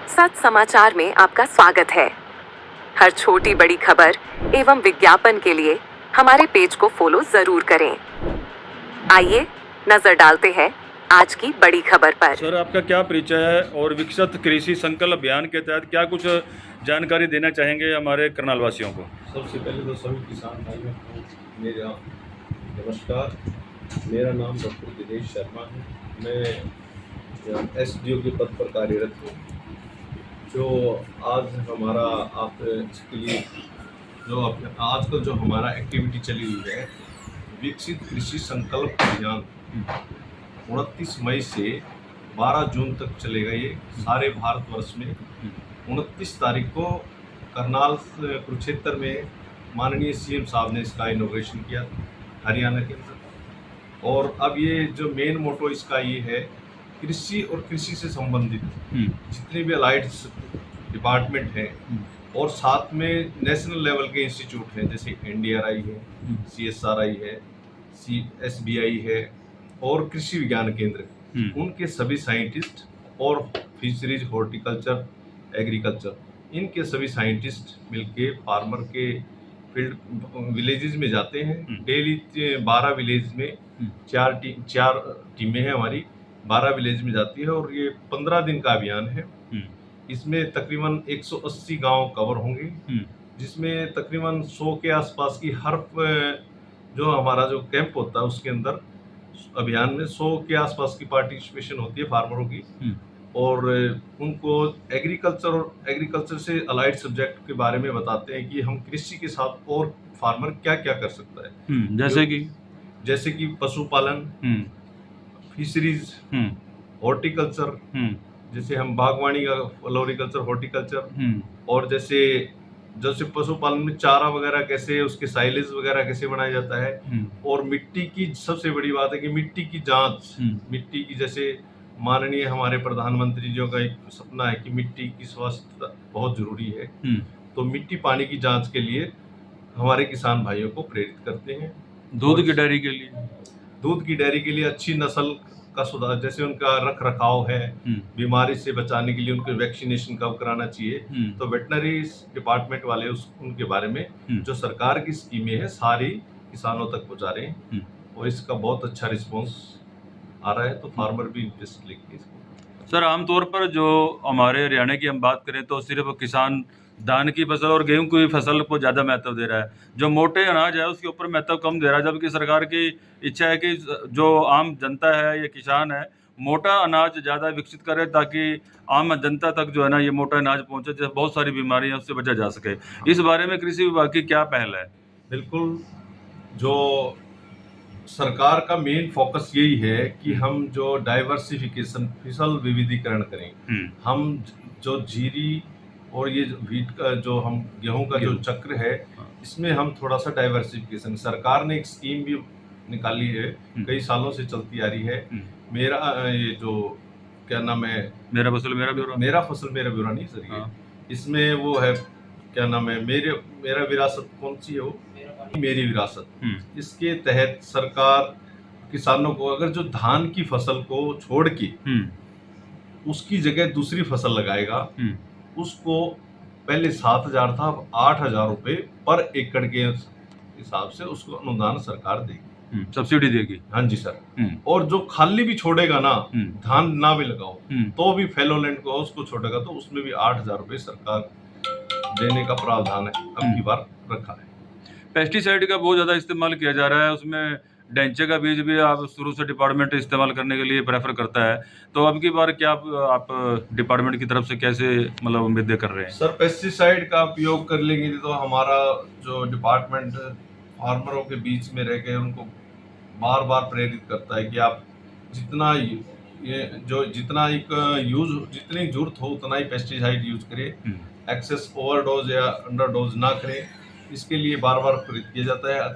सच समाचार में आपका स्वागत है। हर छोटी बड़ी खबर एवं विज्ञापन के लिए हमारे पेज को फॉलो जरूर करें। आइए नजर डालते हैं आज की बड़ी खबर पर। सर, आपका क्या परिचय है और विकसित कृषि संकल्प अभियान के तहत क्या कुछ जानकारी देना चाहेंगे हमारे करनाल वासियों को? सबसे पहले तो सभी किसान भाइयों को मेरा नमस्कार। मेरा नाम डॉक्टर दिनेश शर्मा है। मैं एसडीओ के पद पर कार्यरत हूँ। जो आज हमारा आपके लिए आजकल जो हमारा एक्टिविटी चली हुई है, विकसित कृषि संकल्प अभियान 29 मई से 12 जून तक चलेगा। ये सारे भारतवर्ष में 29 तारीख को करनाल कुरुक्षेत्र में माननीय सीएम साहब ने इसका इनॉग्रेशन किया हरियाणा के अंदर। और अब ये जो मेन मोटो इसका ये है, कृषि और कृषि से संबंधित जितने भी अलाइड डिपार्टमेंट हैं और साथ में नेशनल लेवल के इंस्टीट्यूट हैं, जैसे एनडीआरआई है, सीएसआरआई है, एसबीआई है और कृषि विज्ञान केंद्र, उनके सभी साइंटिस्ट और फिशरीज, हॉर्टिकल्चर, एग्रीकल्चर, इनके सभी साइंटिस्ट मिलके फार्मर के फील्ड विलेजेस में जाते हैं। डेली 12 विलेज में चार टीमें हैं हमारी, 12 विलेज में जाती है और ये 15 दिन का अभियान है। इसमें तकरीबन 180 गांव कवर होंगे, जिसमें तकरीबन 100 के आसपास की हर जो हमारा जो कैंप होता है उसके अंदर अभियान में 100 के आसपास की पार्टिसिपेशन होती है फार्मरों की। और उनको एग्रीकल्चर से अलाइड सब्जेक्ट के बारे में बताते हैं कि हम कृषि के साथ और फार्मर क्या क्या कर सकता है, जैसे कि पशुपालन, फिशरीज, हॉर्टिकल्चर, जैसे हम बागवानी का फ्लोरिकल्चर, हॉर्टिकल्चर, और जैसे पशुपालन में चारा वगैरह कैसे, उसके साइलेज वगैरह कैसे बनाया जाता है। और मिट्टी की सबसे बड़ी बात है कि मिट्टी की जांच, मिट्टी की, जैसे माननीय हमारे प्रधानमंत्री जी का एक सपना है कि मिट्टी की स्वास्थ्य बहुत जरूरी है, तो मिट्टी पानी की जांच के लिए हमारे किसान भाइयों को प्रेरित करते हैं। दूध की डेयरी के लिए अच्छी नस्ल का सुधार, जैसे उनका रख रखाव है, बीमारी से बचाने के लिए उनको वैक्सीनेशन कब कराना चाहिए, तो वेटनरी डिपार्टमेंट वाले उनके बारे में जो सरकार की स्कीमें हैं सारी किसानों तक पहुंचा रहे हैं और इसका बहुत अच्छा रिस्पांस आ रहा है, तो फार्मर भी इंटरेस्ट लेके इसको। सर, आमतौर पर जो हमारे हरियाणा की हम बात करें तो सिर्फ किसान धान की फसल और गेहूं की फसल को ज़्यादा महत्व दे रहा है। जो मोटे अनाज है उसके ऊपर महत्व कम दे रहा है, जबकि सरकार की इच्छा है कि जो आम जनता है या किसान है मोटा अनाज ज़्यादा विकसित करे, ताकि आम जनता तक जो है ना ये मोटा अनाज पहुंचे, जैसे बहुत सारी बीमारियां उससे बचा जा सके। इस बारे में कृषि विभाग की क्या पहल है? बिल्कुल, जो सरकार का मेन फोकस यही है कि हम जो डाइवर्सिफिकेशन, फसल विविधीकरण करें। हम जो जीरी और ये व्हीट का जो हम गेहूं का जो चक्र है, इसमें हम थोड़ा सा डाइवर्सिफिकेशन, सरकार ने एक स्कीम भी निकाली है, कई सालों से चलती आ रही है। मेरा ये जो क्या नाम है, मेरा फसल मेरा ब्यौरा नहीं सर, ये इसमें वो है, क्या नाम है, मेरा विरासत, कौन सी है वो, मेरी विरासत। इसके तहत सरकार किसानों को अगर जो धान की फसल को छोड़ के उसकी जगह दूसरी फसल लगाएगा, उसको पहले 7,000 था, अब 8,000 रुपए पर एकड़ के हिसाब से उसको अनुदान सरकार देगी, सब्सिडी देगी। हाँ जी सर। और जो खाली भी छोड़ेगा ना, धान ना भी लगाओ तो भी फैलो लैंड को उसको छोड़ेगा तो उसमें भी 8,000 रुपए सरकार देने का प्रावधान है, अब की बार रखा है। पेस्टिसाइड का बहुत ज़्यादा इस्तेमाल किया जा रहा है, उसमें डेंचे का बीज भी आप शुरू से डिपार्टमेंट इस्तेमाल करने के लिए प्रेफर करता है, तो अब की बार क्या आप डिपार्टमेंट की तरफ से कैसे मतलब उम्मीदें कर रहे हैं? सर, पेस्टिसाइड का उपयोग कर लेंगे तो हमारा जो डिपार्टमेंट फार्मरों के बीच में रह के उनको बार बार प्रेरित करता है कि आप जितना जितनी जरूरत हो उतना ही पेस्टिसाइड यूज करें, एक्सेस ओवरडोज या अंडरडोज ना करें। इसके लिए बार बार प्रेरित किया जाता है।